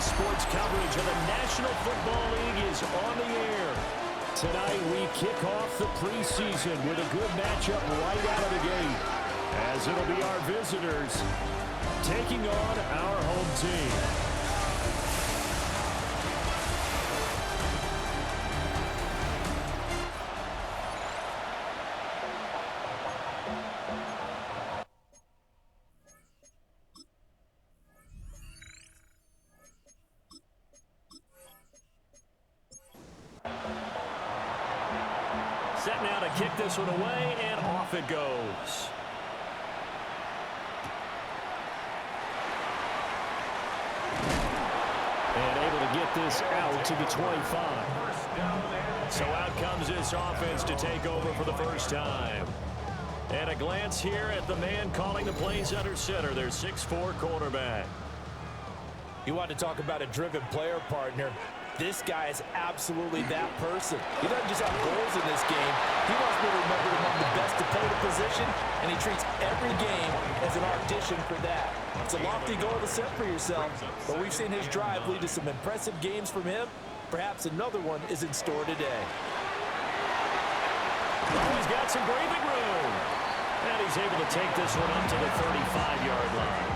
sports coverage of the National Football League is on the air. Tonight we kick off the preseason with a good matchup right out of the gate, as it'll be our visitors taking on our home team. Set now to kick this one away, and off it goes. And able to get this out to the 25. So out comes this offense to take over for the first time. And a glance here at the man calling the plays under center, their 6'4" quarterback. You want to talk about a driven player, partner. This guy is absolutely that person. He doesn't just have goals in this game. He wants to be remembered among the best to play the position, and he treats every game as an audition for that. It's a lofty goal to set for yourself, but we've seen his drive lead to some impressive games from him. Perhaps another one is in store today. Oh, he's got some breathing room. And he's able to take this one up to the 35-yard line.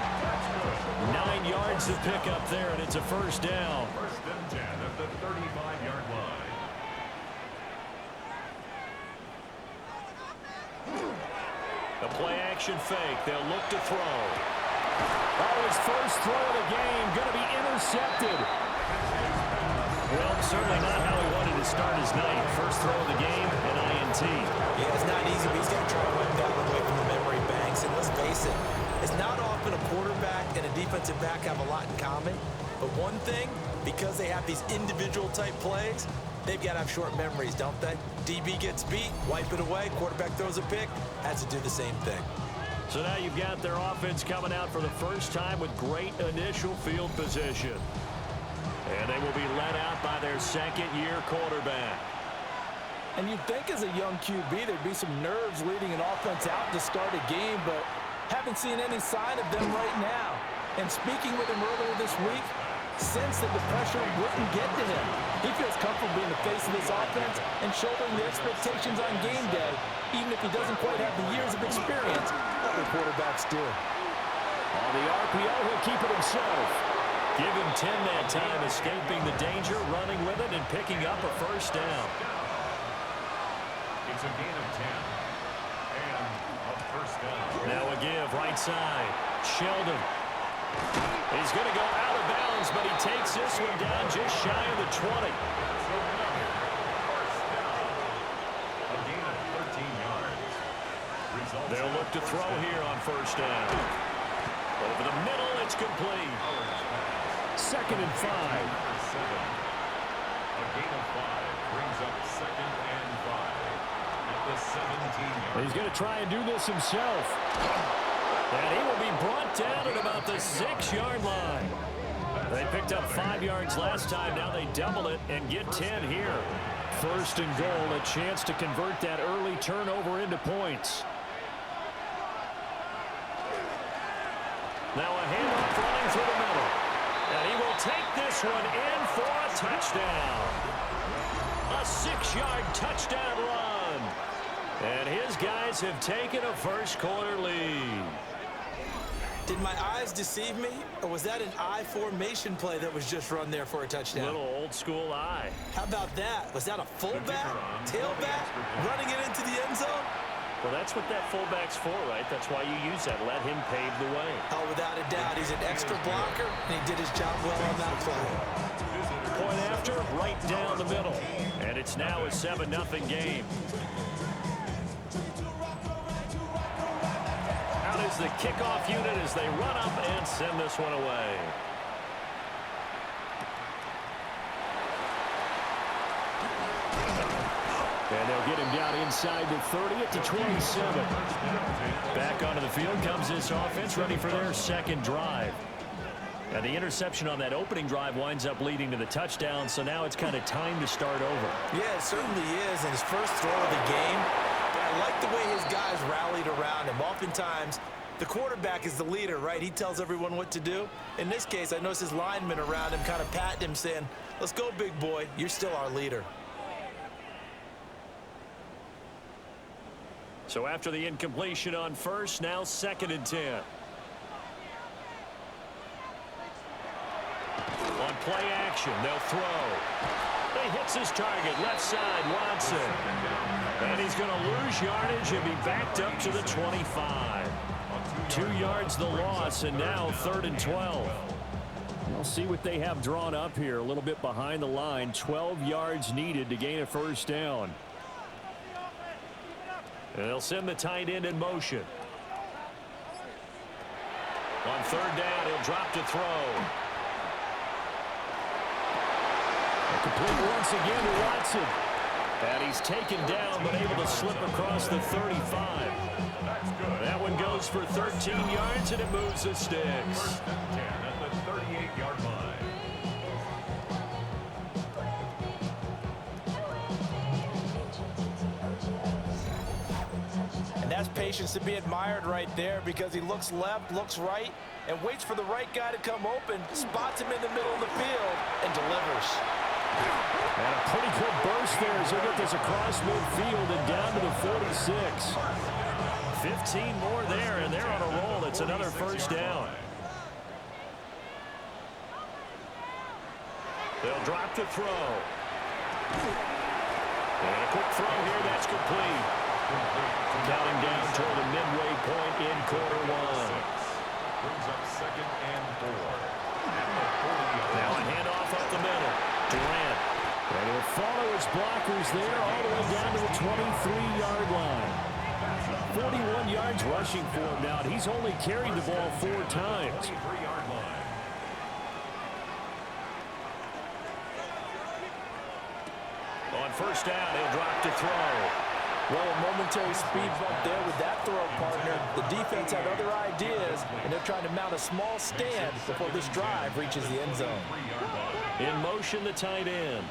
9 yards to pick up there, and it's a first down. First and 10 at the 35-yard line. The play-action fake. They'll look to throw. Oh, his first throw of the game going to be intercepted. Well, certainly not how he wanted to start his night. First throw of the game, an INT. Yeah, it's not easy, but he's going to try to wipe that one away from the memory banks. And let's face it, it's not often a quarterback and a defensive back have a lot in common. But one thing, because they have these individual type plays, they've got to have short memories, don't they? DB gets beat, wipe it away, quarterback throws a pick, has to do the same thing. So now you've got their offense coming out for the first time with great initial field position. And they will be led out by their second-year quarterback. And you'd think as a young QB there'd be some nerves leading an offense out to start a game, but haven't seen any sign of them right now. And speaking with him earlier this week, sensed that the pressure wouldn't get to him. He feels comfortable being the face of this offense and shouldering the expectations on game day, even if he doesn't quite have the years of experience other quarterbacks do. On the RPO, he'll keep it himself. Give him 10 that time, escaping the danger, running with it, and picking up a first down. It's a gain of 10. And a first down. Now a give, right side. Sheldon. He's going to go out of bounds, but he takes this one down just shy of the 20. First down. A gain of 13 yards. They'll look to throw here on first down. Over the middle, it's complete. Second and 5. A gain of 5 brings up second and 5 at the 17-yard. He's going to try and do this himself. And he will be brought down at about the 6-yard line. They picked up 5 yards last time. Now they double it and get 10 here. First and goal, a chance to convert that early turnover into points. Now a handoff running through the middle. And he will take this one in for a touchdown. A 6-yard touchdown run. And his guys have taken a first-quarter lead. Did my eyes deceive me, or was that an I formation play that was just run there for a touchdown? Little old-school eye. How about that? Was that a fullback, tailback, running it into the end zone? Well, that's what that fullback's for, right? That's why you use that. Let him pave the way. Oh, without a doubt. He's an extra blocker, and he did his job well on that play. Point after, right down the middle. And it's now a 7-0 game. Out is the kickoff unit as they run up and send this one away. And they'll get him down inside the 30 at the 27. Back onto the field comes this offense, ready for their second drive. And the interception on that opening drive winds up leading to the touchdown, so now it's kind of time to start over. Yeah, it certainly is, and his first throw of the game. But I like the way his guys rallied around him. Oftentimes, The quarterback is the leader, right? He tells everyone what to do. In this case, I noticed his linemen around him kind of patting him, saying, let's go, big boy. You're still our leader. So after the incompletion on first, now 2nd and 10. On play action, they'll throw. He hits his target, left side, Watson. And he's going to lose yardage and be backed up to the 25. 2 yards the loss, and now 3rd and 12. We'll see what they have drawn up here. A little bit behind the line. 12 yards needed to gain a first down. And they'll send the tight end in motion. On 3rd down, he'll drop to throw. Complete once again to Watson. And he's taken down, but able to slip across the 35. That one goes for 13 yards, and it moves the sticks. 1st and 10 at the 38-yard line. And that's patience to be admired right there, because he looks left, looks right, and waits for the right guy to come open, spots him in the middle of the field, and delivers. And a pretty good burst there as they get this across midfield and down to the 46. 15 more there, and they're on a roll. It's another first down. They'll drop to throw. And a quick throw here, that's complete. Counting down toward the midway point in quarter one. Brings up 2nd and 4. Now a handoff up the middle. Durant. And he'll follow his blockers there all the way down to the 23-yard line. 41 yards rushing for him now. He's only carried the ball 4 times. 23-yard line. On first down, he'll drop to throw. Well, a momentary speed bump there with that throw, partner. The defense had other ideas, and they're trying to mount a small stand before this drive reaches the end zone. In motion, the tight end.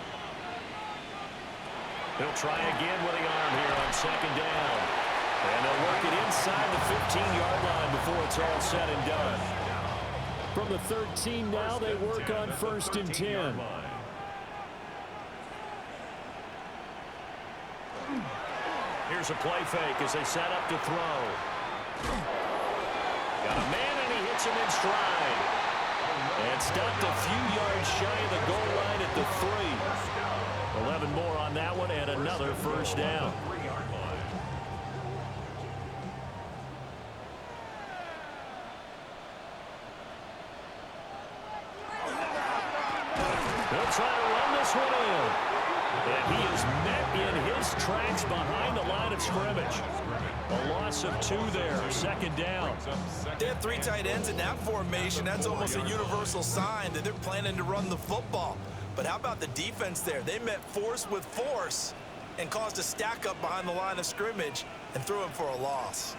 He'll try again with the arm here on 2nd down. And they'll work it inside the 15-yard line before it's all said and done. From the 13 now, they work on 1st and 10. Here's a play fake as they set up to throw. Got a man, and he hits him in stride. And stopped a few yards shy of the goal line at the 3. 11 more on that one, and another first down. They'll try to run this one in. And he is met in his tracks behind the line of scrimmage. A loss of 2 there, 2nd down. They have 3 tight ends in that formation. That's almost a universal sign that they're planning to run the football. But how about the defense there? They met force with force and caused a stack up behind the line of scrimmage and threw him for a loss.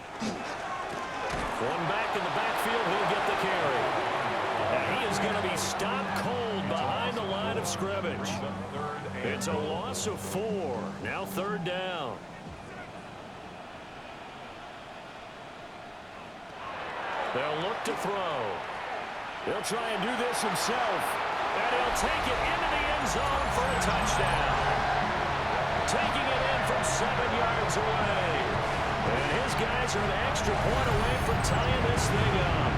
One back in the backfield, he'll get the carry. And he is going to be stopped cold behind the line of scrimmage. It's a loss of 4. Now 3rd down. They'll look to throw. He'll try and do this himself. And he'll take it into the end zone for a touchdown. Taking it in from 7 yards away. And his guys are an extra point away from tying this thing up.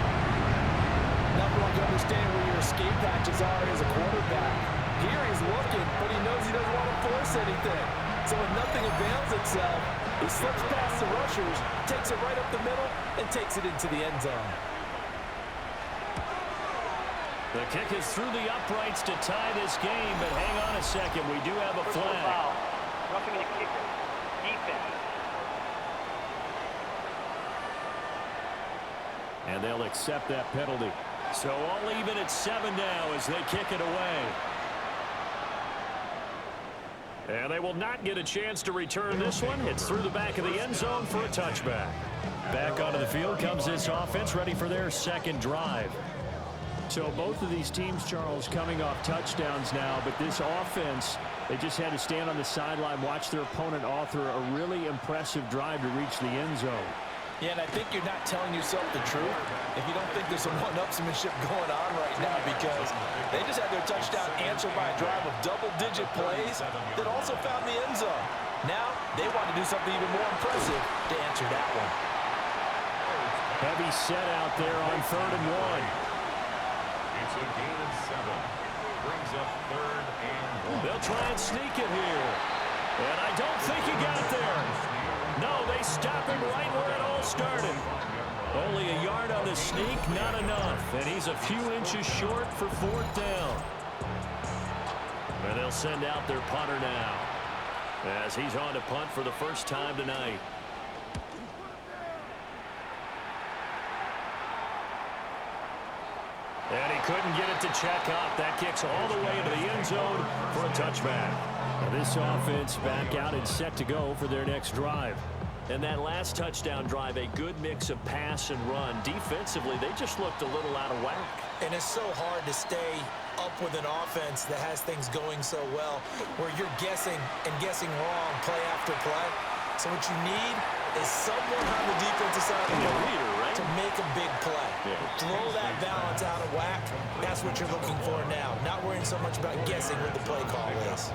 Nothing like understanding where your escape patches are as a quarterback. Here he's looking, but he knows he doesn't want to force anything. So when nothing avails itself, he slips past the rushers, takes it right up the middle, and takes it into the end zone. The kick is through the uprights to tie this game, but hang on a second. We do have a flag. Roughing the kicker. Defense. And they'll accept that penalty. So all even at 7 now as they kick it away. And they will not get a chance to return this one. It's through the back of the end zone for a touchback. Back onto the field comes this offense, ready for their 2nd drive. So both of these teams, Charles, coming off touchdowns now, but this offense, they just had to stand on the sideline, watch their opponent author a really impressive drive to reach the end zone. Yeah, and I think you're not telling yourself the truth if you don't think there's some one-upsmanship going on right now, because they just had their touchdown answered by a drive of double-digit plays that also found the end zone. Now they want to do something even more impressive to answer that one. Heavy set out there on 3rd and 1. It's a gain of 7. Brings up 3rd and 1. They'll try and sneak it here. And I don't think he got there. No, they stop him right where it all started. Only a yard on the sneak, not enough. And he's a few inches short for 4th down. And they'll send out their punter now, as he's on to punt for the first time tonight. And he couldn't get it to check up. That kicks all the way into the end zone for a touchback. Now this offense back out and set to go for their next drive. And that last touchdown drive, a good mix of pass and run. Defensively, they just looked a little out of whack. And it's so hard to stay up with an offense that has things going so well, where you're guessing and guessing wrong play after play. So what you need is someone on the defensive side of the ball to make a big play. Throw that balance out of whack. That's what you're looking for now. Not worrying so much about guessing what the play call is.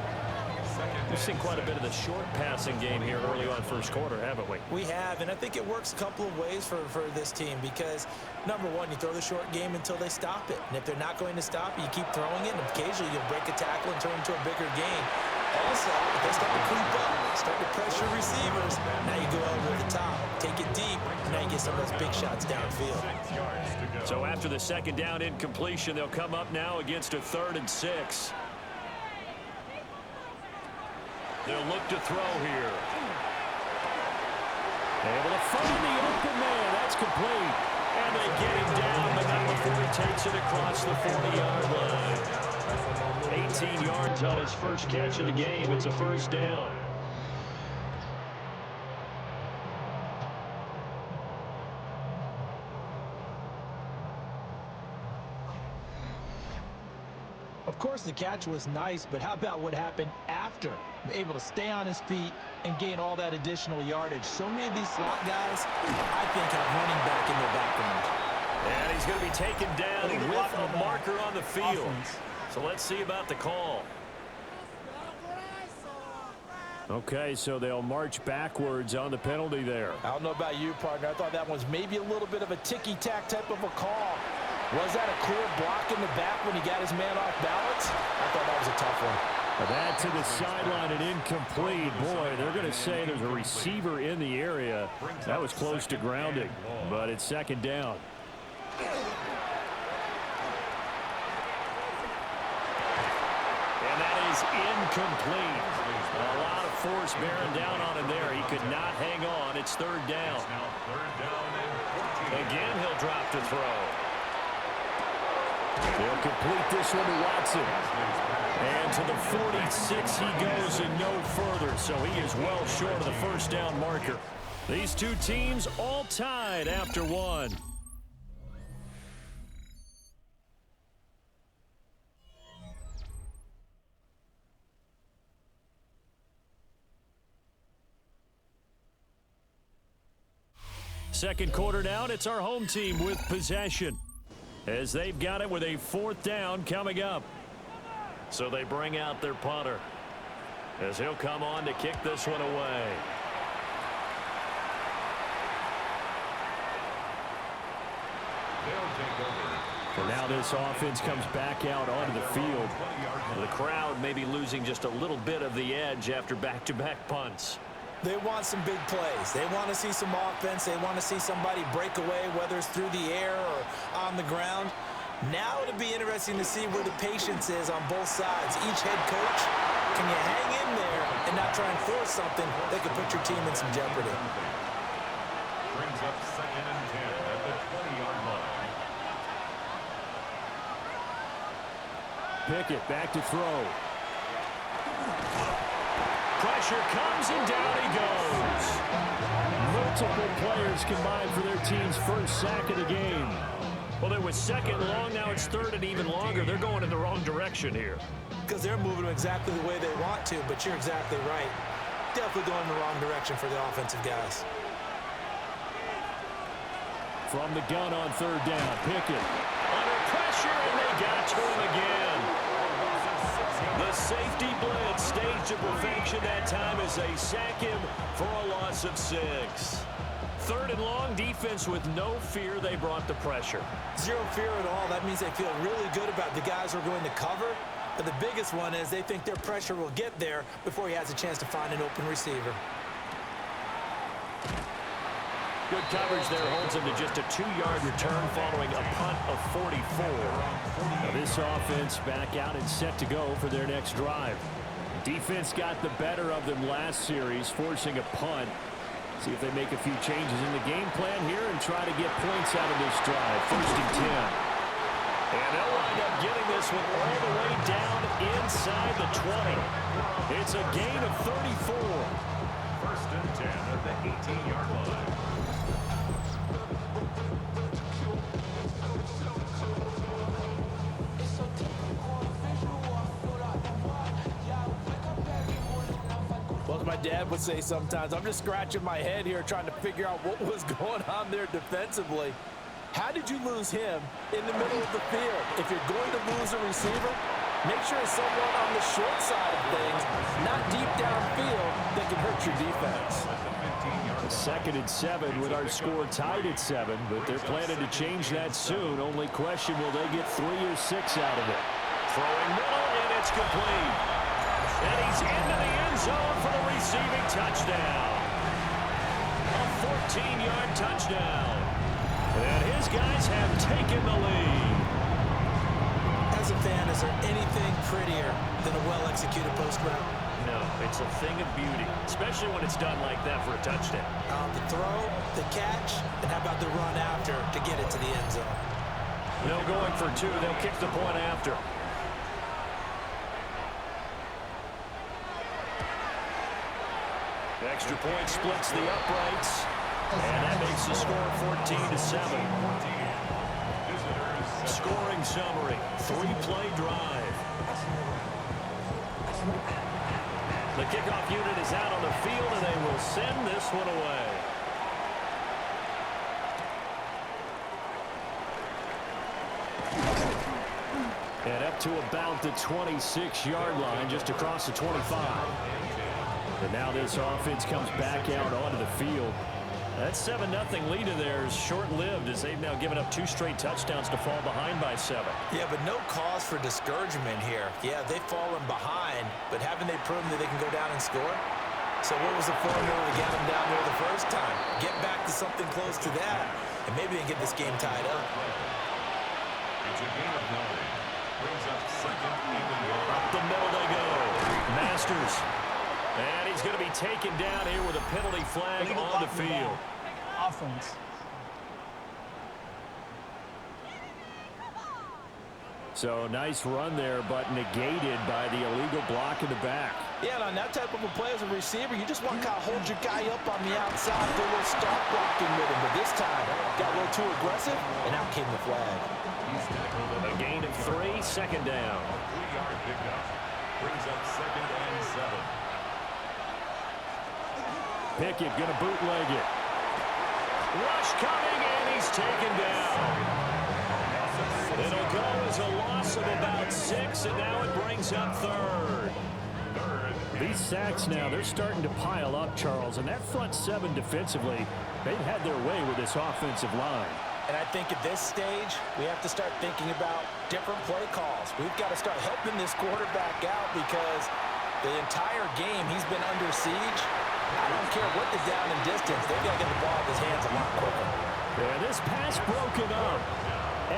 We've seen quite a bit of the short passing game here early on first quarter, haven't we? We have, and I think it works a couple of ways for this team, because, number one, you throw the short game until they stop it. And if they're not going to stop it, you keep throwing it, and occasionally you'll break a tackle and turn it into a bigger gain. Also, if they start to creep up, start to pressure receivers, now you go over the top, take it deep, and now you get some of those big shots downfield. So after the second down incompletion, they'll come up now against a 3rd and 6. They'll look to throw here. Able to find the open man. That's complete. And they get him down, but not before he takes it across the 40-yard line. 18 yards on his first catch of the game. It's a 1st down. Of course, the catch was nice, but how about what happened after? Able to stay on his feet and gain all that additional yardage. So many of these slot guys, I think, have running back in their background. And he's going to be taken down with a marker on the field. Offense. So let's see about the call. Okay, so they'll march backwards on the penalty there. I don't know about you, partner. I thought that was maybe a little bit of a ticky-tack type of a call. Was that a clear block in the back when he got his man off balance? I thought that was a tough one. That to the sideline and incomplete. Boy, they're going to say there's a receiver in the area. That was close to grounding, but it's 2nd down. And that is incomplete. A lot of force bearing down on him there. He could not hang on. It's 3rd down. Again, he'll drop to throw. He'll complete this one to Watson. And to the 46 he goes and no further. So he is well short of the 1st down marker. These two teams all tied after one. Second quarter down, it's our home team with possession, as they've got it with a 4th down coming up. So they bring out their punter, as he'll come on to kick this one away. For now, this offense comes back out onto the field. The crowd may be losing just a little bit of the edge after back-to-back punts. They want some big plays. They want to see some offense. They want to see somebody break away, whether it's through the air or on the ground. Now it'll be interesting to see where the patience is on both sides. Each head coach, can you hang in there and not try and force something that could put your team in some jeopardy? Brings up 2nd and 10 at the 20-yard line. Pickett back to throw. Pressure comes and down he goes. Multiple players combined for their team's first sack of the game. Well, it was 2nd long, now it's 3rd and even longer. They're going in the wrong direction here. Because they're moving them exactly the way they want to, but you're exactly right. Definitely going in the wrong direction for the offensive guys. From the gun on third down, Pickett. Under pressure, and they got to him again. The safety blitz staged to perfection that time as they sack him for a loss of 6. Third and long, defense with no fear. They brought the pressure. Zero fear at all. That means they feel really good about the guys who are going to cover. But the biggest one is they think their pressure will get there before he has a chance to find an open receiver. Good coverage there holds him to just a 2-yard return following a punt of 44. Now this offense back out and set to go for their next drive. Defense got the better of them last series, forcing a punt. See if they make a few changes in the game plan here and try to get points out of this drive. First and 10. And they'll wind up getting this one all the way down inside the 20. It's a gain of 34. First and 10 at the 18-yard line. Well, as my dad would say sometimes, I'm just scratching my head here trying to figure out what was going on there defensively. How did you lose him in the middle of the field? If you're going to lose a receiver, make sure it's someone on the short side of things, not deep downfield, that can hurt your defense. Second and 7 with our score tied at 7, but they're planning to change that soon. Only question, will they get 3 or 6 out of it? Throwing middle, and it's complete. And he's into the end zone for the receiving touchdown. A 14-yard touchdown. And his guys have taken the lead. As a fan, is there anything prettier than a well-executed post route? No, it's a thing of beauty, especially when it's done like that for a touchdown. The throw, the catch, and how about the run after to get it to the end zone? No going for 2. They'll kick the point after. Extra point splits the uprights, and that makes the score 14-7. Scoring summary, 3-play drive. The kickoff unit is out on the field, and they will send this one away. And up to about the 26-yard line, just across the 25. And now this offense comes back out onto the field. That 7-0 lead of theirs short-lived as they've now given up 2 straight touchdowns to fall behind by 7. Yeah, but no cause for discouragement here. Yeah, they've fallen behind, but haven't they proven that they can go down and score? So what was the formula to get them down there the first time? Get back to something close to that, and maybe they can get this game tied up. It's a gain of 9. Brings up second and 1. Up the middle they go. Masters. And he's going to be taken down here with a penalty flag on the field. Offense. So nice run there, but negated by the illegal block in the back. Yeah, and on that type of a play as a receiver, you just want to kind of hold your guy up on the outside, do a little stop blocking with him. But this time, got a little too aggressive, and out came the flag. A gain of 3, second down. 3-yard pickup. Brings up second and 7. Pickett going to bootleg it. Rush coming, and he's taken down. It'll go as a loss of about 6, and now it brings up third. These sacks now, they're starting to pile up, Charles, and that front 7 defensively, they've had their way with this offensive line. And I think at this stage, we have to start thinking about different play calls. We've got to start helping this quarterback out because the entire game he's been under siege. I don't care what the down and distance. They've got to get the ball in his hands a lot quicker. Yeah, this pass broken up.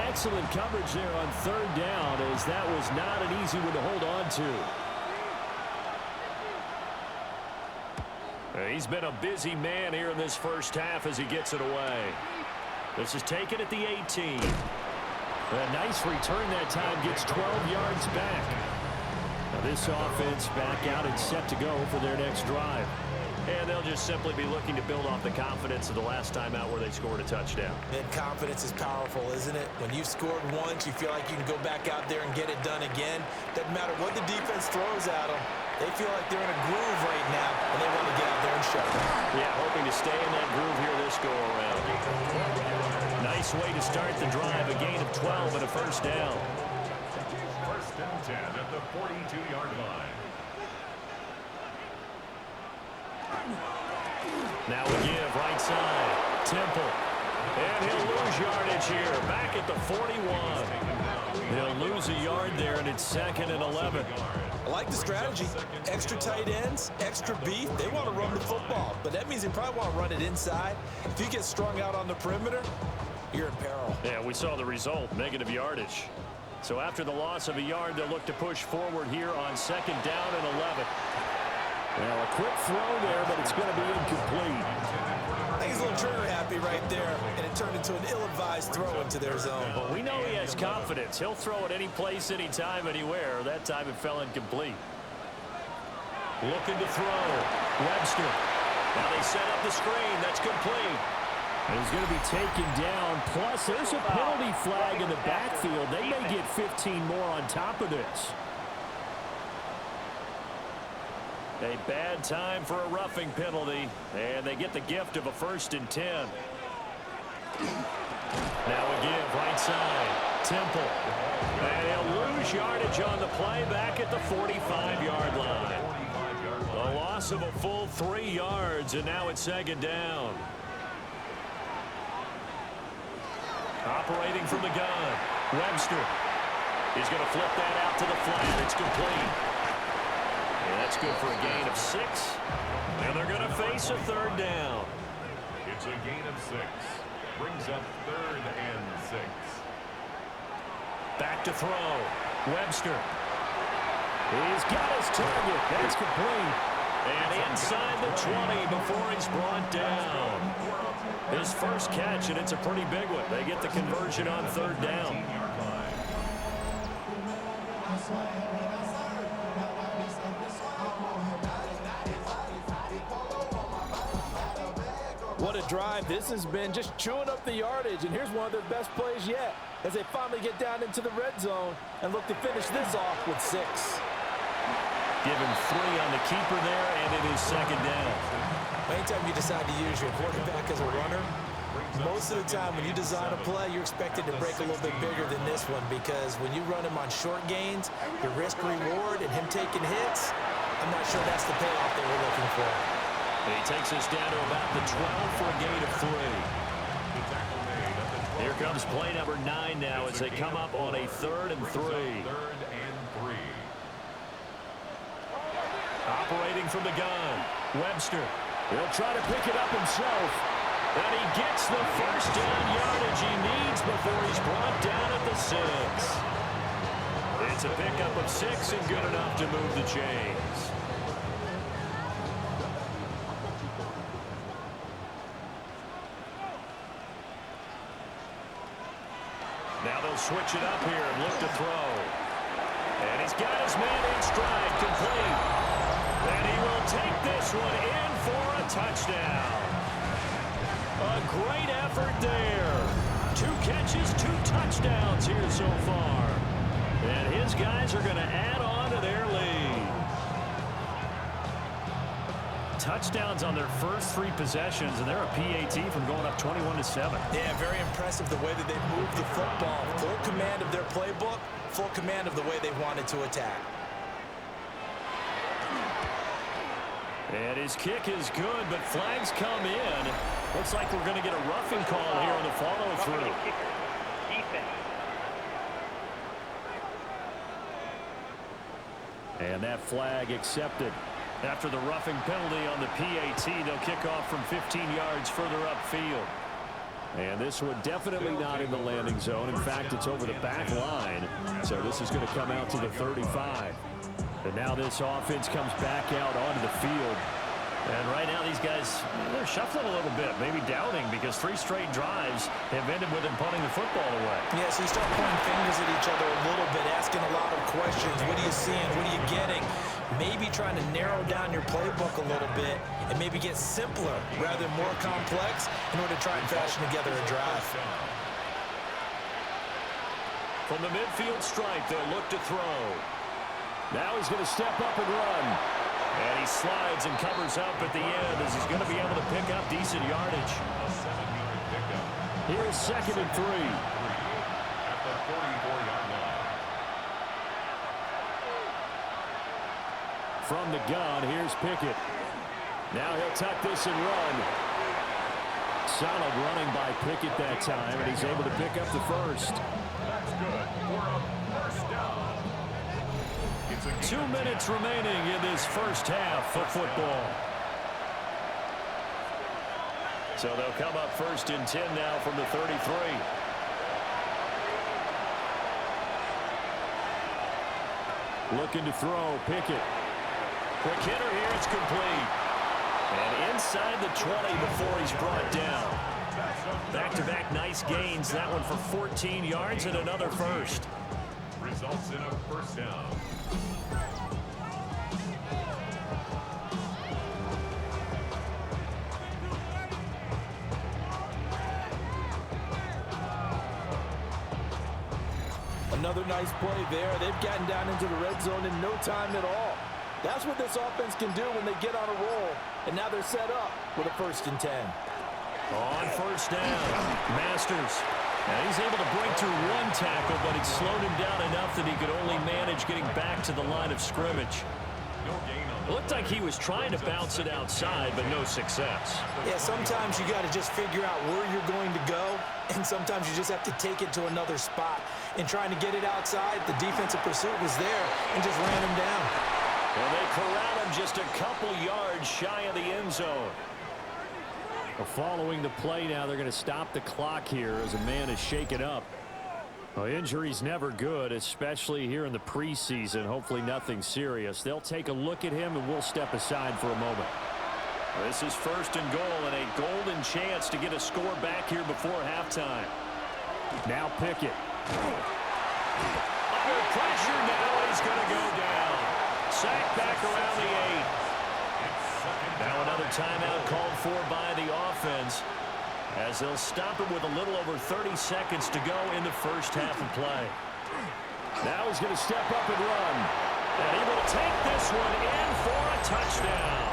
Excellent coverage there on third down, as that was not an easy one to hold on to. He's been a busy man here in this first half as he gets it away. This is taken at the 18. A nice return that time, gets 12 yards back. Now this offense back out and set to go for their next drive. And they'll just simply be looking to build off the confidence of the last time out where they scored a touchdown. And confidence is powerful, isn't it? When you've scored once, you feel like you can go back out there and get it done again. Doesn't matter what the defense throws at them. They feel like they're in a groove right now, and they want to get out there and sharper. Yeah, hoping to stay in that groove here this go-around. Nice way to start the drive, a gain of 12 and a first down. First and 10 at the 42-yard line. Now we give right side. Temple. And he'll lose yardage here. Back at the 41. He'll lose a yard there, and it's 2nd and 11. I like the strategy. Extra tight ends, extra beef. They want to run the football, but that means they probably want to run it inside. If you get strung out on the perimeter, you're in peril. Yeah, we saw the result, negative yardage. So after the loss of a yard, they'll look to push forward here on 2nd down and 11. Well, a quick throw there, but it's going to be incomplete. I think he's a little trigger happy right there, and it turned into an ill-advised throw into their zone. But we know he has confidence. He'll throw it any place, anytime, anywhere. That time it fell incomplete. Looking to throw. Webster. Now they set up the screen. That's complete. And he's going to be taken down. Plus, there's a penalty flag in the backfield. They may get 15 more on top of this. A bad time for a roughing penalty, and they get the gift of a 1st and 10. Now a give right side. Temple. And he'll lose yardage on the play back at the 45-yard line. A loss of a full 3 yards, and now it's 2nd down. Operating from the gun. Webster. He's going to flip that out to the flat. It's complete. And that's good for a gain of 6. And they're going to face a 3rd down. It's a gain of 6. Brings up 3rd and 6. Back to throw. Webster. He's got his target. That's complete. And inside the 20 before he's brought down. His first catch, and it's a pretty big one. They get the conversion on 3rd down. What a drive this has been, just chewing up the yardage, and here's one of their best plays yet as they finally get down into the red zone and look to finish this off with 6. Given 3 on the keeper there, and it is 2nd down. Anytime you decide to use your quarterback as a runner, most of the time when you design a play, you're expected to break a little bit bigger than this one, because when you run him on short gains, your risk-reward and him taking hits, I'm not sure that's the payoff they were looking for. And he takes us down to about the 12 for a gain of 3. Here comes play number 9 now as they come up on a 3rd and 3. Operating from the gun. Webster. He'll try to pick it up himself. And he gets the first down yardage he needs before he's brought down at the 6. It's a pickup of 6 and good enough to move the chains. Now they'll switch it up here and look to throw. And he's got his man in stride, complete. And he will take this one in for a touchdown. A great effort there. 2 catches, 2 touchdowns here so far. And his guys are going to add on to their lead. Touchdowns on their first 3 possessions, and they're a PAT from going up 21-7. Yeah, very impressive the way that they've moved the football. Full command of their playbook, full command of the way they wanted to attack. And his kick is good, but flags come in. Looks like we're going to get a roughing call here on the follow-through. And that flag accepted. After the roughing penalty on the PAT, they'll kick off from 15 yards further upfield. And this one definitely not in the landing zone. In fact, it's over the back line. So this is going to come out to the 35. And now this offense comes back out onto the field. And right now these guys, they're shuffling a little bit, maybe doubting, because 3 straight drives have ended with them punting the football away. Yeah, so you start pointing fingers at each other a little bit, asking a lot of questions. What are you seeing? What are you getting? Maybe trying to narrow down your playbook a little bit and maybe get simpler rather than more complex in order to try and fashion together a drive. From the midfield stripe, they'll look to throw. Now he's going to step up and run. And he slides and covers up at the end as he's going to be able to pick up decent yardage. A 7-yard pickup. Here's 2nd and 3. At the 44-yard line. From the gun, here's Pickett. Now he'll tuck this and run. Solid running by Pickett that time, and he's able to pick up the first. That's good for a first down. It's a 2 minutes remaining in this first half of football. So they'll come up 1st and 10 now from the 33. Looking to throw, Pickett. Quick hitter here, it's complete. And inside the 20 before he's brought down. Back-to-back nice gains. That one for 14 yards and another first. results in a first down. Another nice play there. They've gotten down into the red zone in no time at all. That's what this offense can do when they get on a roll. And now they're set up with a 1st and 10. On 1st down, Masters. Now he's able to break through one tackle, but it slowed him down enough that he could only manage getting back to the line of scrimmage. It looked like he was trying to bounce it outside, but no success. Yeah, sometimes you got to just figure out where you're going to go, and sometimes you just have to take it to another spot. And trying to get it outside, the defensive pursuit was there and just ran him down. Well, they corral him just a couple yards shy of the end zone. Well, following the play now, they're going to stop the clock here as a man is shaken up. Well, injury's never good, especially here in the preseason. Hopefully nothing serious. They'll take a look at him, and we'll step aside for a moment. This is 1st and goal, and a golden chance to get a score back here before halftime. Now Pickett. Under pressure now, he's going to go down. Sacked back around the 8. Now another timeout called for by the offense, as they'll stop him with a little over 30 seconds to go in the first half of play. Now he's going to step up and run. And he will take this one in for a touchdown.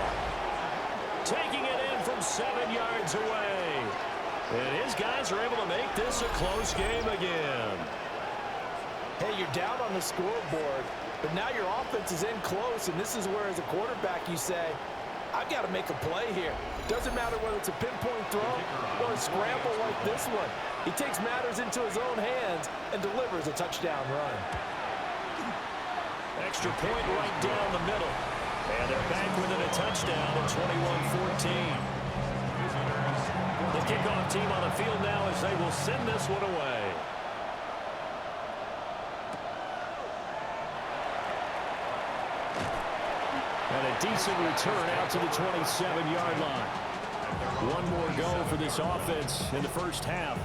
Taking it in from 7 yards away. And his guys are able to make this a close game again. Hey, you're down on the scoreboard, but now your offense is in close, and this is where, as a quarterback, you say, I've got to make a play here. Doesn't matter whether it's a pinpoint throw or a scramble like this one. He takes matters into his own hands and delivers a touchdown run. Extra point right down the middle. And they're back within a touchdown at 21-14. The kickoff team on the field now as they will send this one away. And a decent return out to the 27-yard line. One more go for this offense in the first half.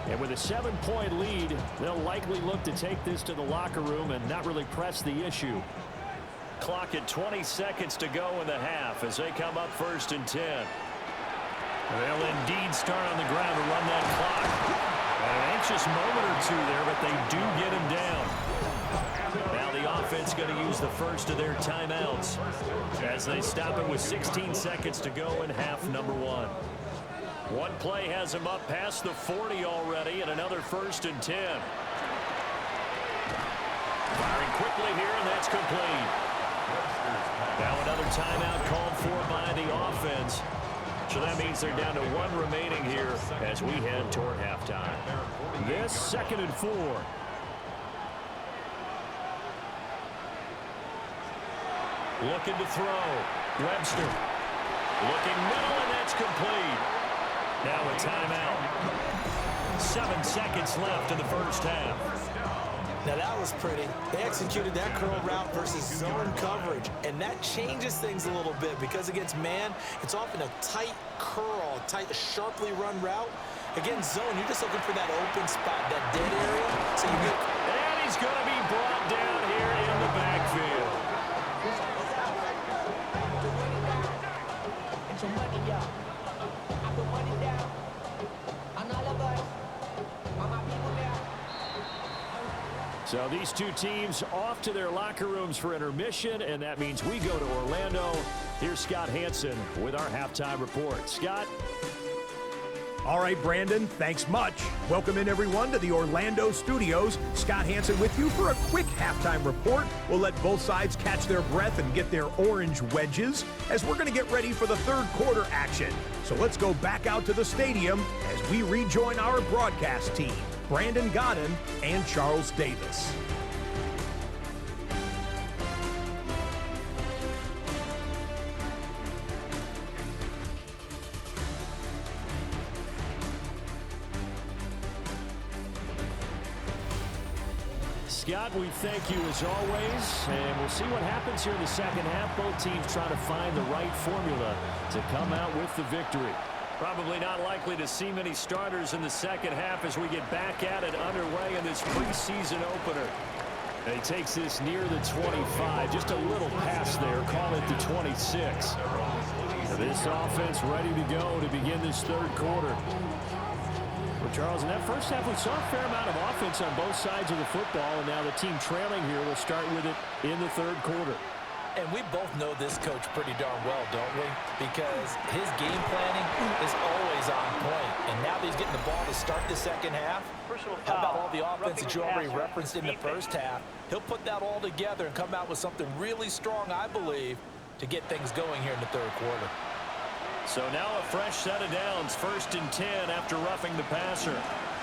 And with a 7-point lead, they'll likely look to take this to the locker room and not really press the issue. Clock at 20 seconds to go in the half as they come up 1st and 10. They'll indeed start on the ground to run that clock. An anxious moment or two there, but they do get him down. Now the offense going to use the first of their timeouts as they stop it with 16 seconds to go in half number 1. One play has him up past the 40 already, and another 1st and 10. Firing quickly here, and that's complete. Now another timeout called for by the offense. So that means they're down to 1 remaining here as we head toward halftime. This 2nd and 4. Looking to throw. Webster. Looking middle, and that's complete. Now a timeout. 7 seconds left in the first half. Now that was pretty. They executed that curl route versus zone coverage, and that changes things a little bit because against man, it's often a tight curl, a sharply run route. Against zone, you're just looking for that open spot, that dead area. So you get. And he's going to be brought down here in the backfield. So these two teams off to their locker rooms for intermission, and that means we go to Orlando. Here's Scott Hansen with our halftime report. Scott? All right, Brandon, thanks much. Welcome in, everyone, to the Orlando studios. Scott Hansen with you for a quick halftime report. We'll let both sides catch their breath and get their orange wedges as we're going to get ready for the third quarter action. So let's go back out to the stadium as we rejoin our broadcast team, Brandon Godden and Charles Davis. Scott, we thank you as always, and we'll see what happens here in the second half. Both teams trying to find the right formula to come out with the victory. Probably not likely to see many starters in the second half as we get back at it underway in this preseason opener. And he takes this near the 25, just a little pass there, call it the 26. This offense ready to go to begin this third quarter. Well, Charles, in that first half, we saw a fair amount of offense on both sides of the football, and now the team trailing here will start with it in the third quarter. And we both know this coach pretty darn well, don't we? Because his game planning is always on point. And now that he's getting the ball to start the second half, how about all the offense that you already referenced in the first half? He'll put that all together and come out with something really strong, I believe, to get things going here in the third quarter. So now a fresh set of downs, 1st and 10 after roughing the passer.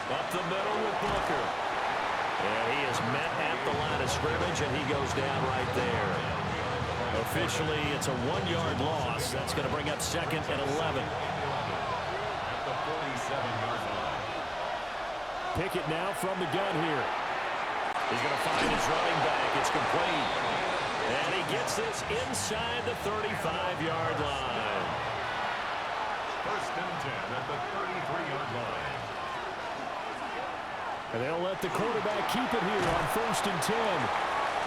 Up the middle with Booker. And he is met at the line of scrimmage, and he goes down right there. Officially, it's a 1-yard loss. That's going to bring up 2nd and 11. At the 47-yard line. Pickett now from the gun here. He's going to find his running back. It's complete. And he gets this inside the 35-yard line. 1st and 10 at the 33-yard line. And they'll let the quarterback keep it here on 1st and 10.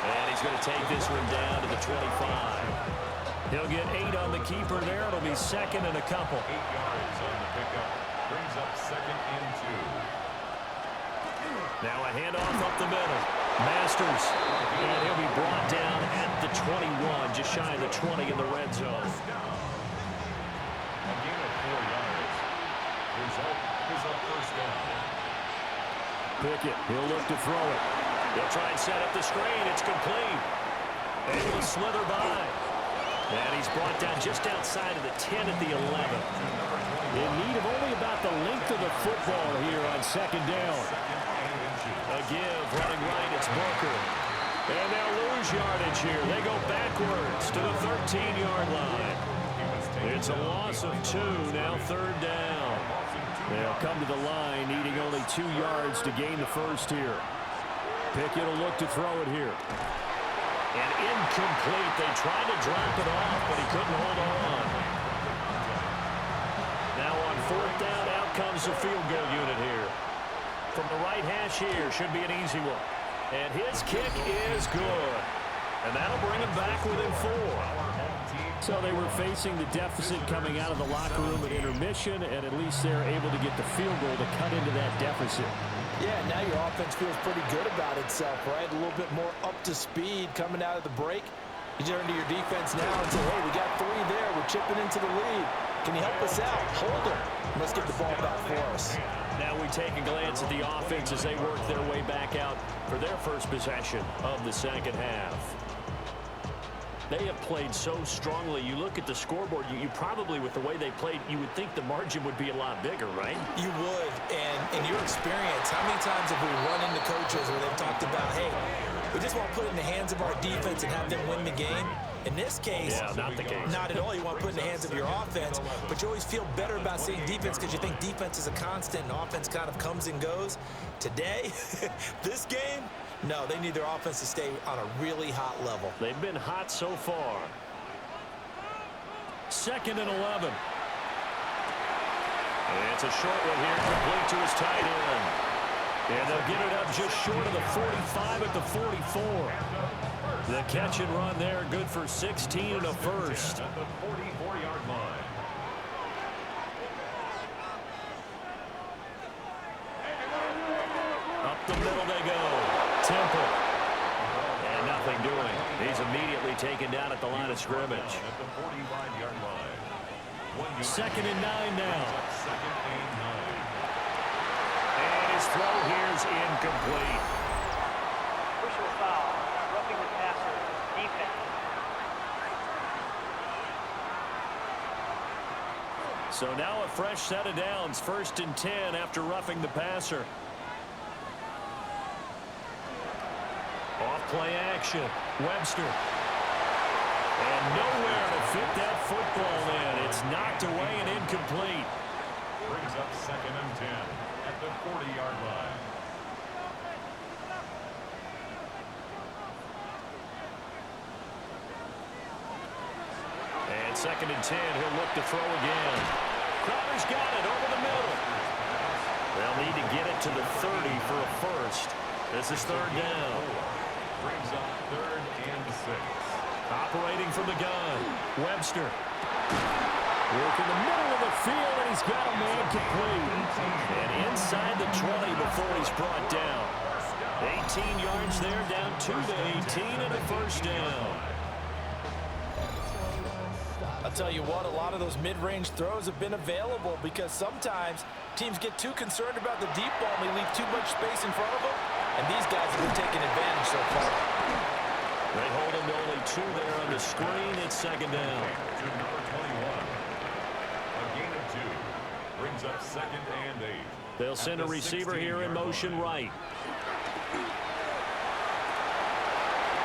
And he's going to take this one down to the 25. He'll get 8 on the keeper there. It'll be 2nd and a couple. 8 yards on the pickup. Brings up 2nd and 2. Now a handoff up the middle. Masters. And he'll be brought down at the 21, just shy of the 20 in the red zone. A gain of 4 yards. Result is a 1st down. Pickett, he'll look to throw it. He'll try and set up the screen. It's complete. Able to slither by. And he's brought down just outside of the 10 at the 11. In need of only about the length of the football here on 2nd down. A give, running right, it's Booker. And they'll lose yardage here. They go backwards to the 13-yard line. It's a loss of 2, now 3rd down. They'll come to the line, needing only 2 yards to gain the first here. Pickett will look to throw it here. And incomplete. They tried to drop it off, but he couldn't hold on. Now on 4th down, out comes the field goal unit here. From the right hash here, should be an easy one. And his kick is good. And that'll bring him back within 4. So they were facing the deficit coming out of the locker room at intermission, and at least they're able to get the field goal to cut into that deficit. Yeah, now your offense feels pretty good about itself, right? A little bit more up to speed coming out of the break. You turn to your defense now and say, hey, we got 3 there. We're chipping into the lead. Can you help us out? Hold them. Let's get the ball back for us. Now we take a glance at the offense as they work their way back out for their first possession of the second half. They have played so strongly. You look at the scoreboard, you probably, with the way they played, you would think the margin would be a lot bigger, right? You would. And in your experience, how many times have we run into coaches where they've talked about, hey, we just want to put it in the hands of our defense and have them win the game? In this case, yeah, not the case. Not at all. You want to put it in the hands of your offense, but you always feel better about seeing defense because you think defense is a constant and offense kind of comes and goes. Today, this game, no, they need their offense to stay on a really hot level. They've been hot so far. 2nd and 11. And it's a short one here, complete to his tight end. And they'll get it up just short of the 45 at the 44. The catch and run there, good for 16 and a first. At the 44-yard line. Up the middle they go. Temple. And nothing doing. He's immediately taken down at the line of scrimmage. At the 45-yard line. 1 yard. 2nd and 9 now. Second and 9. And his throw here's incomplete. Personal foul. Roughing the passer. Defense. So now a fresh set of downs. 1st and 10 after roughing the passer. Off play action. Webster. And nowhere to fit that football in. It's knocked away and incomplete. Brings up 2nd and 10 at the 40-yard line. And 2nd and 10. He'll look to throw again. Crowder's got it over the middle. They'll need to get it to the 30 for a first. This is 3rd down. Brings up 3rd and 6. Operating from the gun. Webster. Work in the middle of the field, and he's got a man complete. And inside the 20 before he's brought down. 18 yards there, down to the 18, and a first down. I'll tell you what, a lot of those mid-range throws have been available because sometimes teams get too concerned about the deep ball and they leave too much space in front of them, and these guys have been taking advantage so far. They hold him to only 2 there on the screen. It's 2nd down. To number 21. A gain of 2. Brings up 2nd and 8. They'll send a receiver here in motion right.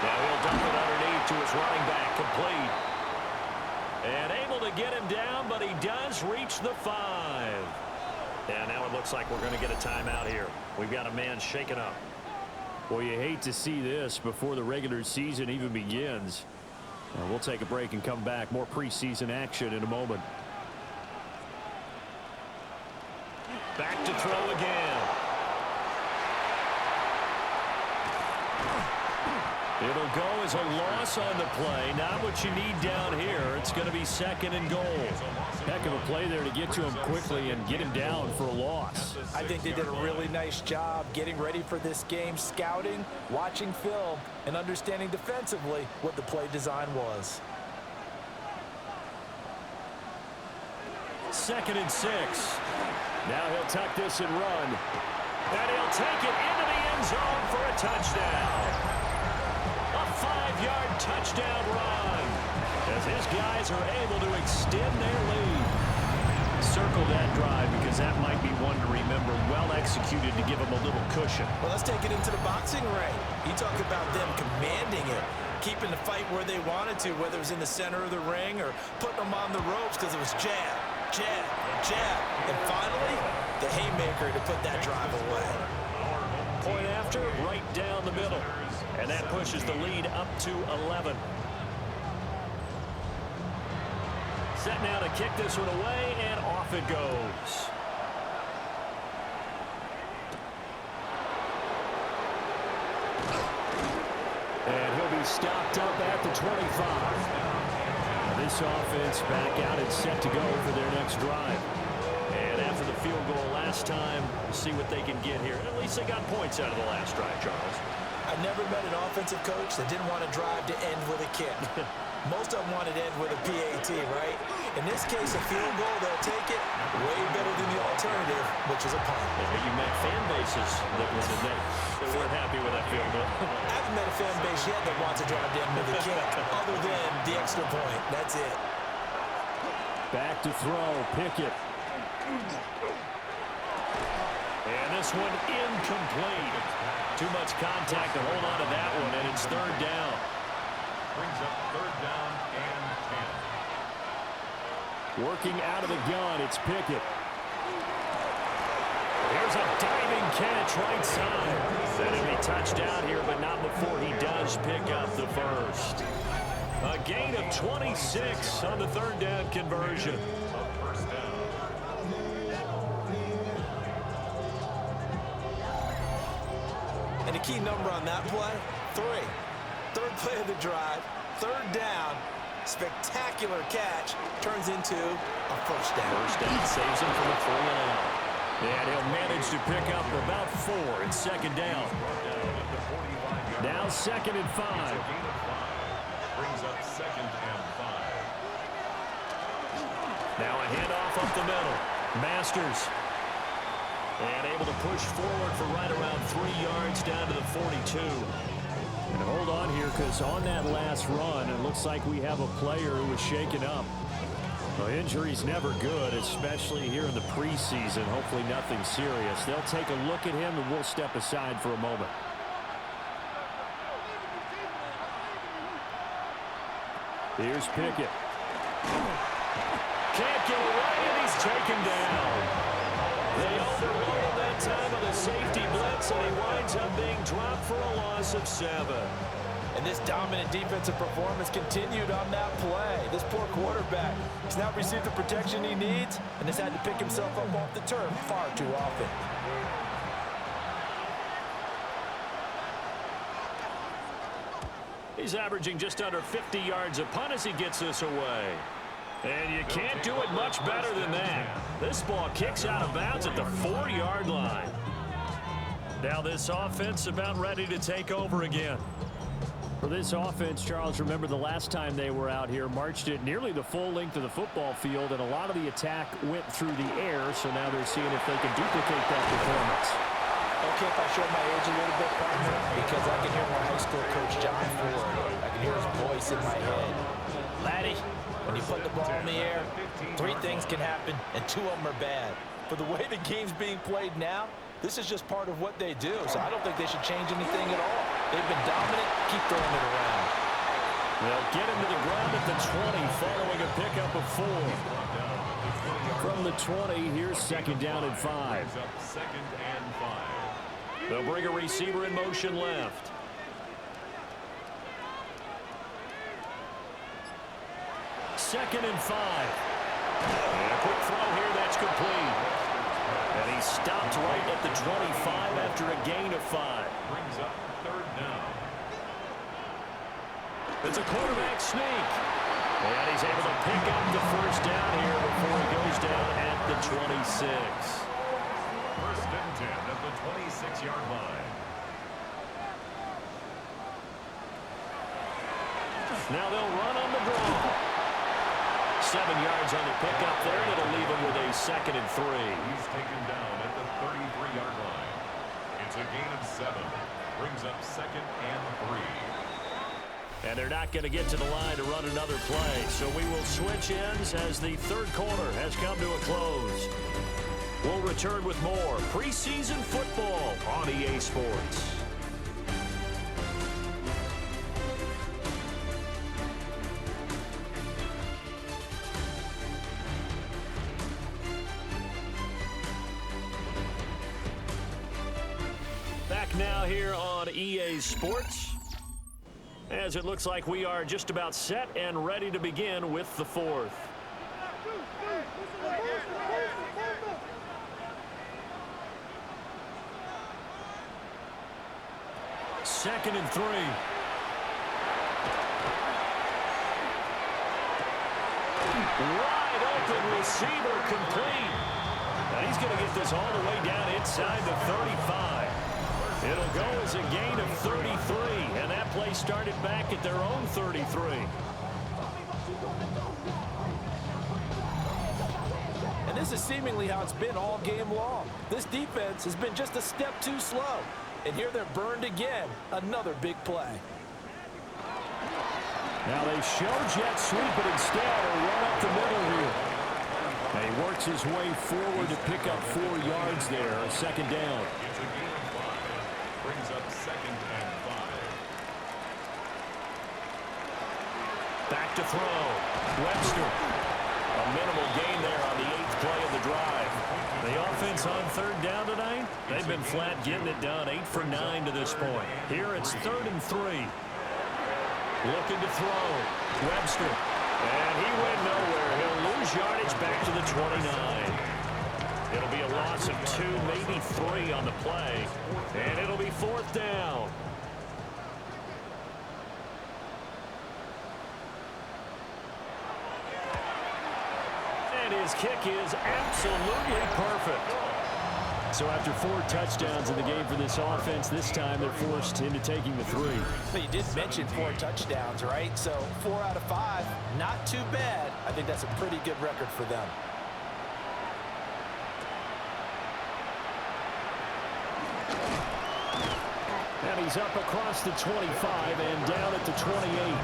Now he'll dump it underneath to his running back, complete. And able to get him down, but he does reach the 5. And now it looks like we're going to get a timeout here. We've got a man shaken up. Well, you hate to see this before the regular season even begins. We'll take a break and come back. More preseason action in a moment. Back to throw again. It'll go as a loss on the play. Not what you need down here. It's going to be 2nd and goal. Heck of a play there to get to him quickly and get him down for a loss. I think they did a really nice job getting ready for this game, scouting, watching film, and understanding defensively what the play design was. 2nd and 6. Now he'll tuck this and run. And he'll take it into the end zone for a touchdown. A 5-yard touchdown run as his guys are able to extend their lead. Circle that drive because that might be one to remember. Well executed to give them a little cushion. Well, let's take it into the boxing ring. You talk about them commanding it, keeping the fight where they wanted to, whether it was in the center of the ring or putting them on the ropes because it was jab, jab, jab. And finally, the haymaker to put that drive away. Point after, right down the middle. And that pushes the lead up to 11. Set now to kick this one away, and off it goes. And he'll be stopped up at the 25. This offense back out and set to go for their next drive. And after the field goal last time, we'll see what they can get here. At least they got points out of the last drive, Charles. I never met an offensive coach that didn't want to drive to end with a kick. Most of them wanted to end with a PAT, right? In this case, a field goal, they'll take it way better than the alternative, which is a punt. You met fan bases that weren't happy with that field goal. I haven't met a fan base yet that wants to drive to end with a kick, other than the extra point. That's it. Back to throw, Pickett. And this one incomplete. Too much contact to hold on to that one, and it's 3rd down. Brings up 3rd down and 10. Working out of the gun, it's Pickett. Here's a diving catch right side. That'll be touchdown here, but not before he does pick up the first. A gain of 26 on the 3rd down conversion. First down. And the key number on that play, 3. 3rd play of the drive, 3rd down, spectacular catch, turns into a first down. First down saves him from a 3-and-out. And he'll manage to pick up about 4 in 2nd down. Brought down at the 45. Now 2nd and 5. It's a gain of 5. Brings up 2nd and 5. Now a handoff up the middle. Masters. And able to push forward for right around 3 yards down to the 42. And hold on here, because on that last run, it looks like we have a player who was shaken up. Well, injury's never good, especially here in the preseason. Hopefully nothing serious. They'll take a look at him, and we'll step aside for a moment. Here's Pickett. Can't get away, and he's taken down. They overrode that time of the safety blitz, and he winds up being dropped for a loss of 7. And this dominant defensive performance continued on that play. This poor quarterback has not received the protection he needs and has had to pick himself up off the turf far too often. He's averaging just under 50 yards a punt as he gets this away. And you can't do it much better than that. This ball kicks out of bounds at the 4-yard line. Now this offense about ready to take over again. For this offense, Charles, remember the last time they were out here, marched it nearly the full length of the football field, and a lot of the attack went through the air, so now they're seeing if they can duplicate that performance. Okay, if I show my age a little bit, partner, because I can hear my high school coach, John Ford. I can hear his voice in my head. Laddie, when you put the ball in the air, 3 things can happen, and 2 of them are bad. For the way the game's being played now, this is just part of what they do, so I don't think they should change anything at all. They've been dominant. Keep throwing it around. They'll get him to the ground at the 20 following a pickup of 4. From the 20, here's 2nd down and 5. 2nd and 5. They'll bring a receiver in motion left. Second and 5. And a quick throw here, that's complete. And he stopped right at the 25 after a gain of 5. Brings up 3rd down. It's a quarterback sneak. And he's able to pick up the 1st down here before he goes down at the 26. 1st and 10 at the 26-yard line. Now they'll run on the draw. 7 yards on the pickup there, and it'll leave him with a 2nd and 3. He's taken down at the 33-yard line. It's a gain of 7. Brings up 2nd and 3. And they're not going to get to the line to run another play, so we will switch ends as the 3rd quarter has come to a close. We'll return with more preseason football on EA Sports. Back now here on EA Sports, as it looks like we are just about set and ready to begin with the 4th. Second and 3. Wide open receiver complete. And he's going to get this all the way down inside the 35. It'll go as a gain of 33, and that play started back at their own 33. And this is seemingly how it's been all game long. This defense has been just a step too slow. And here they're burned again. Another big play. Now they show jet sweep, but instead a run up the middle here. And he works his way forward to pick up 4 yards there, a 2nd down. It's a gain of 5. Brings up 2nd and 5. Back to throw. Webster. A minimal gain there on the 8th play of the drive. The offense on 3rd down tonight, they've been flat getting it done. 8 for 9 to this point. Here it's 3rd and 3. Looking to throw. Webster. And he went nowhere. He'll lose yardage back to the 29. It'll be a loss of 2, maybe 3 on the play. And it'll be 4th down. And his kick is absolutely perfect. So after 4 touchdowns in the game for this offense, this time they're forced into taking the 3. But you did mention 4 touchdowns, right? So 4 out of 5, not too bad. I think that's a pretty good record for them. And he's up across the 25 and down at the 28.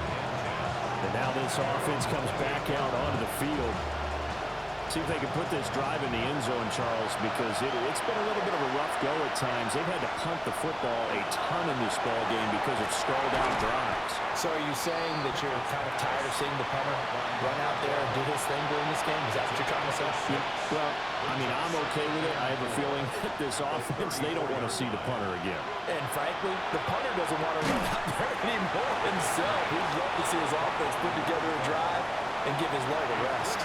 And now this offense comes back out onto the field. See if they can put this drive in the end zone, Charles, because it's been a little bit of a rough go at times. They've had to punt the football a ton in this ball game because it's stalled out drives. So are you saying that you're kind of tired of seeing the punter run out there and do his thing during this game? Is that what you're trying to say? Yeah. Well, I mean, I'm okay with it. I have a feeling that this offense, they don't want to see the punter again. And frankly, the punter doesn't want to run out there anymore himself. He'd love to see his offense put together a drive and give his leg a rest.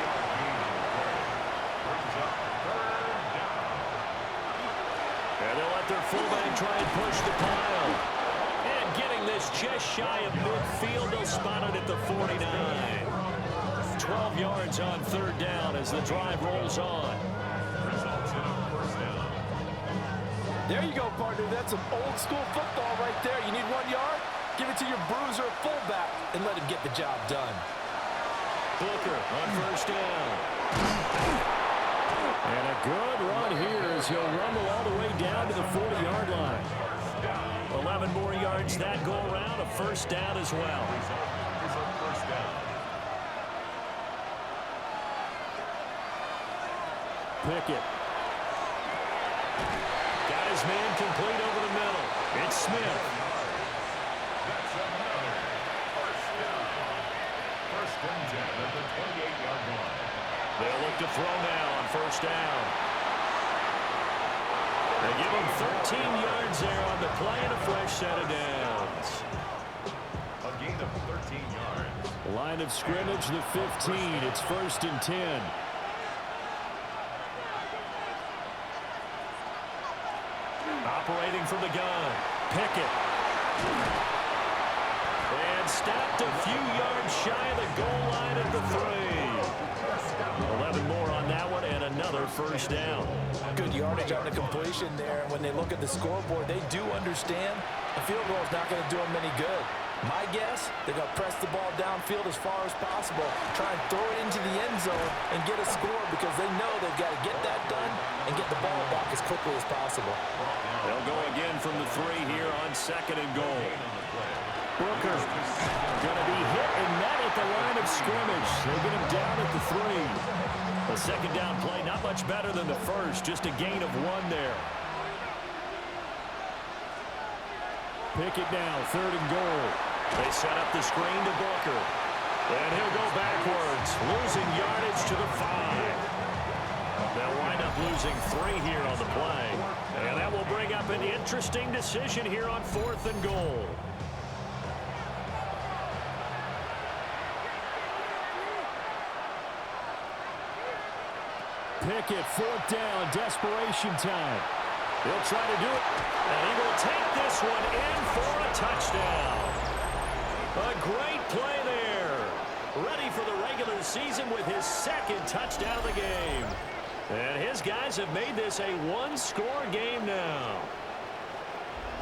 And they'll let their fullback try and push the pile. And getting this just shy of midfield, they'll spot it at the 49. 12 yards on 3rd down as the drive rolls on. There you go, partner. That's some old school football right there. You need 1 yard? Give it to your bruiser fullback and let him get the job done. Booker on 1st down. And a good run here as he'll rumble all the way down to the 40-yard line. 11 more yards that go around, a 1st down as well. Pickett. Got his man complete over the middle. It's Smith. That's another 1st down. 1st and 10 at the 28-yard line. They'll look to throw now on 1st down. They give him 13 yards there on the play and a fresh set of downs. A gain of 13 yards. Line of scrimmage, the 15. It's 1st and 10. Operating from the gun. Pickett. And stopped a few yards shy of the goal line at the 3. 11 more on that one and another 1st down. Good yardage on the completion there. When they look at the scoreboard, they do understand a field goal is not going to do them any good. My guess, they're going to press the ball downfield as far as possible, try and throw it into the end zone and get a score because they know they've got to get that done and get the ball back as quickly as possible. They'll go again from the 3 here on 2nd and goal. Booker going to be hit and met at the line of scrimmage. They get him down at the 3. The 2nd down play, not much better than the 1st, just a gain of 1 there. Pickett now, 3rd and goal. They set up the screen to Booker. And he'll go backwards, losing yardage to the 5. They'll wind up losing 3 here on the play. And that will bring up an interesting decision here on 4th and goal. Pickett, 4th down, desperation time. He'll try to do it, and he will take this one in for a touchdown. A great play there. Ready for the regular season with his 2nd touchdown of the game. And his guys have made this a 1-score game now.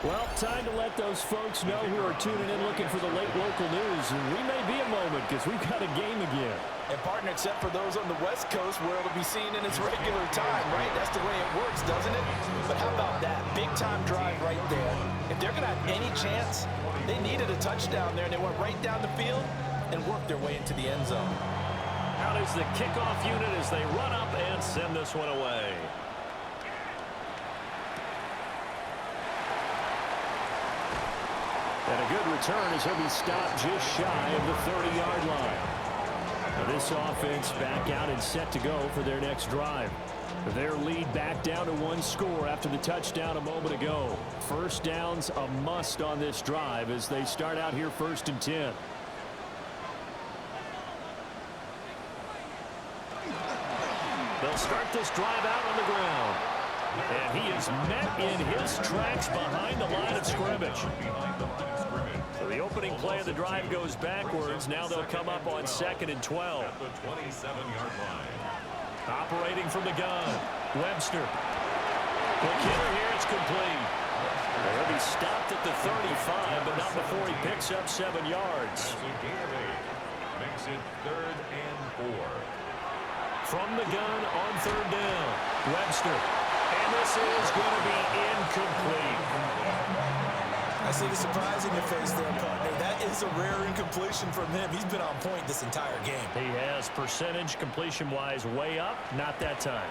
Well, time to let those folks know who are tuning in looking for the late local news. And we may be a moment because we've got a game again. And partner, except for those on the West Coast where it'll be seen in its regular time, right? That's the way it works, doesn't it? But how about that? Big-time drive right there. If they're going to have any chance, they needed a touchdown there, and they went right down the field and worked their way into the end zone. Out is the kickoff unit as they run up and send this one away. And a good return as he'll be stopped just shy of the 30-yard line. Now this offense back out and set to go for their next drive. Their lead back down to 1 score after the touchdown a moment ago. 1st down's a must on this drive as they start out here 1st and 10. They'll start this drive out on the ground. And he is met in his tracks behind the line of scrimmage. So the opening play of the drive goes backwards. Now they'll come up on 2nd and 12. At the 27-yard line. Operating from the gun, Webster. Quick hitter here, it's complete. He'll be stopped at the 35, but not before he picks up 7 yards. Makes it 3rd and 4. From the gun on 3rd down, Webster. And this is going to be incomplete. I see the surprise in your face there, partner. That is a rare incompletion from him. He's been on point this entire game. He has percentage completion-wise way up, not that time.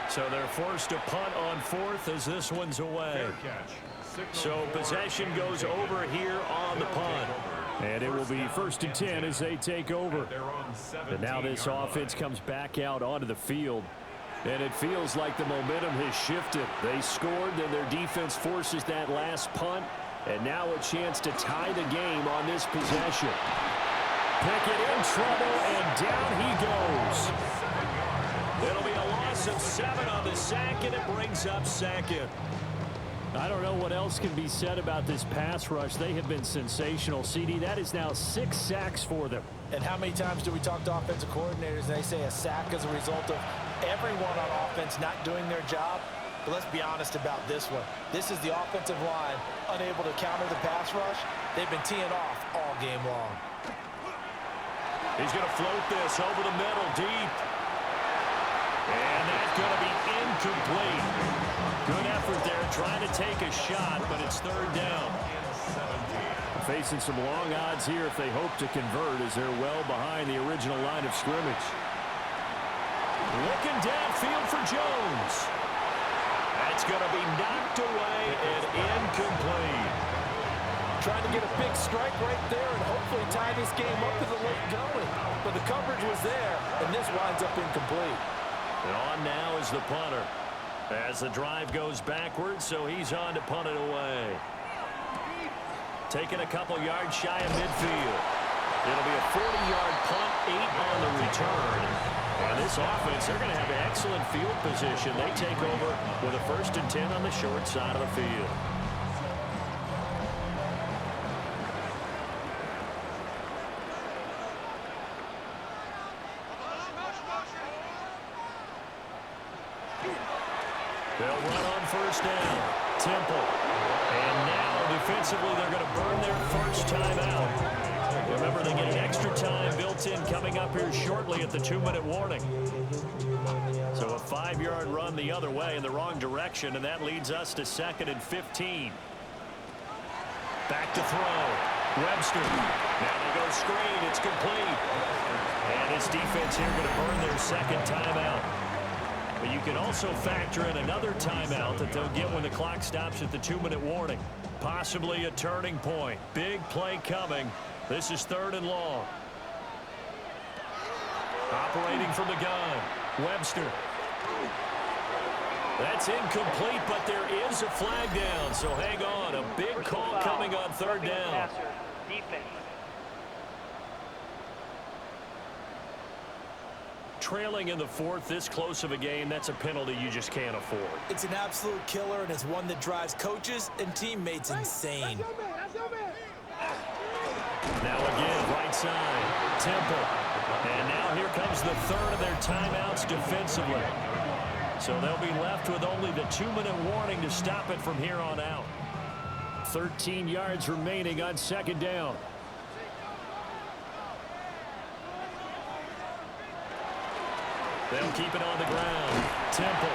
So they're forced to punt on 4th as this one's away. So possession goes over here on the punt. And it will be 1st and 10 as they take over. And now this offense comes back out onto the field. And it feels like the momentum has shifted. They scored, then their defense forces that last punt. And now a chance to tie the game on this possession. Pickett in trouble, and down he goes. It'll be a loss of 7 on the sack, and it brings up 2nd. I don't know what else can be said about this pass rush. They have been sensational. CD, that is now 6 sacks for them. And how many times do we talk to offensive coordinators and they say a sack as a result of everyone on offense not doing their job? But let's be honest about this one. This is the offensive line unable to counter the pass rush. They've been teeing off all game long. He's going to float this over the middle deep. And that's going to be incomplete. Good effort there trying to take a shot, but it's 3rd down. Facing some long odds here if they hope to convert as they're well behind the original line of scrimmage. Looking downfield for Jones. That's going to be knocked away and incomplete. Trying to get a big strike right there and hopefully tie this game up in the late going. But the coverage was there, and this winds up incomplete. And on now is the punter as the drive goes backwards, so he's on to punt it away. Taking a couple yards shy of midfield. It'll be a 40-yard punt, 8 on the return. And this offense, they're going to have excellent field position. They take over with a 1st and 10 on the short side of the field. They'll run on 1st down. Temple. And now defensively they're going to burn their first time out. Remember, they get extra time built in coming up here shortly at the 2-minute warning. So a 5-yard run the other way in the wrong direction, and that leads us to 2nd and 15. Back to throw. Webster. Now they go screen. It's complete. And his defense here going to burn their 2nd timeout. But you can also factor in another timeout that they'll get when the clock stops at the 2-minute warning. Possibly a turning point. Big play coming. This is 3rd and long. Operating from the gun. Webster. That's incomplete, but there is a flag down, so hang on. A big call coming on 3rd down. Defense. Trailing in the 4th, this close of a game, that's a penalty you just can't afford. It's an absolute killer, and it's one that drives coaches and teammates insane. Now again, right side, Temple. And now here comes the 3rd of their timeouts defensively. So they'll be left with only the 2-minute warning to stop it from here on out. 13 yards remaining on 2nd down. They'll keep it on the ground. Temple.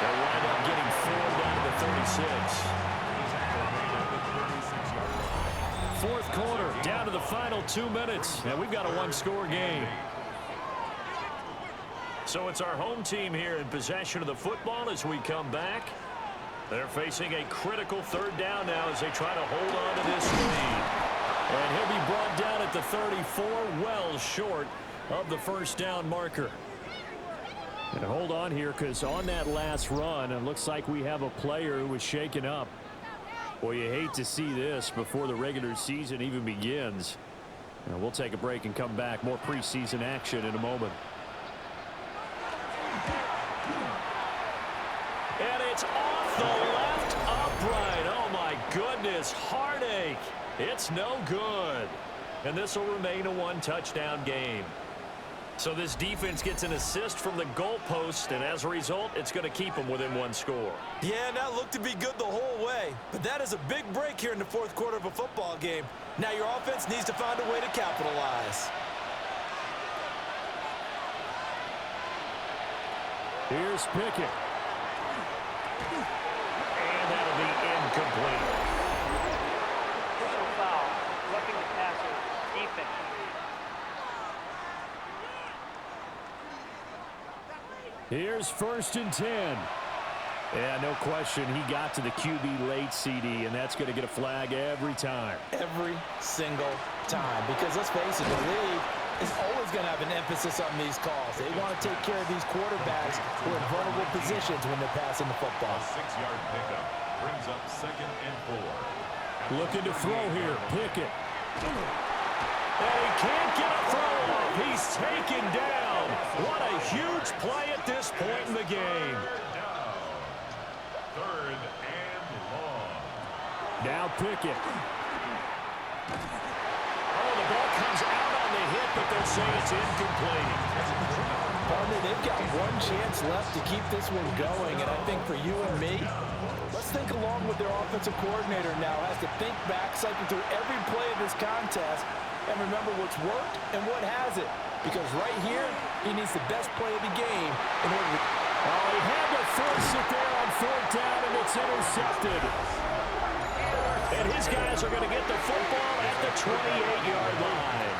They'll wind up getting 4 down to the 36. 4th quarter, down to the final 2 minutes. And we've got a 1-score game. So it's our home team here in possession of the football as we come back. They're facing a critical 3rd down now as they try to hold on to this lead. And he'll be brought down at the 34, well short of the 1st down marker. And hold on here, because on that last run, it looks like we have a player who was shaken up. Boy, you hate to see this before the regular season even begins. And we'll take a break and come back. More preseason action in a moment. And it's off the left upright. Oh, my goodness. Heartache. It's no good. And this will remain a 1-touchdown game. So this defense gets an assist from the goalpost, and as a result, it's going to keep them within one score. Yeah, and that looked to be good the whole way. But that is a big break here in the fourth quarter of a football game. Now your offense needs to find a way to capitalize. Here's Pickett. And that'll be incomplete. Personal foul, roughing the passer, defense. Here's 1st and 10. Yeah, no question, he got to the QB late, CD, and that's going to get a flag every time. Every single time. Because let's face it, the league is always going to have an emphasis on these calls. They want to take care of these quarterbacks who are in vulnerable positions when they're passing the football. A 6-yard pickup brings up 2nd and 4. Looking to throw here, Pickett. And he can't get a throw off. He's taken down. What a huge play at this point in the game. 3rd and long. Now Pickett. Oh, the ball comes out on the hit, but they'll say it's incomplete. Partner, they've got one chance left to keep this one going, and I think for you and me, let's think along with their offensive coordinator now. Has to think back, cycle through every play of this contest, and remember what's worked and what hasn't. Because right here, he needs the best play of the game in order to... Oh, he had to force it there on 4th down, and it's intercepted. And his guys are going to get the football at the 28-yard line.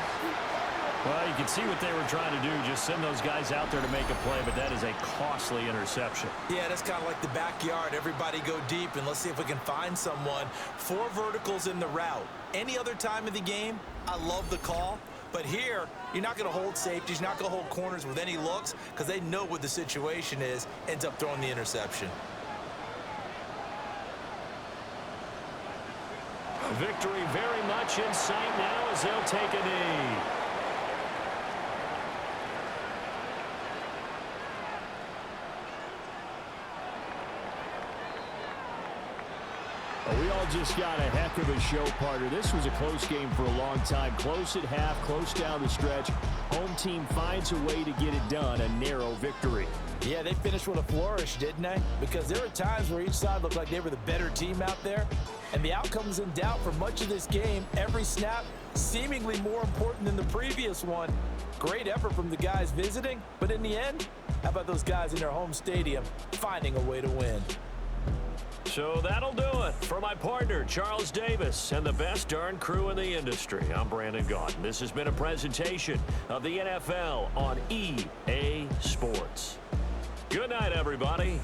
Well, you can see what they were trying to do, just send those guys out there to make a play, but that is a costly interception. Yeah, that's kind of like the backyard. Everybody go deep, and let's see if we can find someone. 4 verticals in the route. Any other time of the game, I love the call. But here, you're not going to hold safeties, you're not going to hold corners with any looks because they know what the situation is, ends up throwing the interception. Victory very much in sight now as they'll take a knee. We all just got a heck of a show, partner. This was a close game for a long time. Close at half, close down the stretch. Home team finds a way to get it done, a narrow victory. Yeah, they finished with a flourish, didn't they? Because there were times where each side looked like they were the better team out there, and the outcome was in doubt for much of this game. Every snap seemingly more important than the previous one. Great effort from the guys visiting, but in the end, how about those guys in their home stadium finding a way to win? So that'll do it for my partner, Charles Davis, and the best darn crew in the industry. I'm Brandon Gaudin. This has been a presentation of the NFL on EA Sports. Good night, everybody.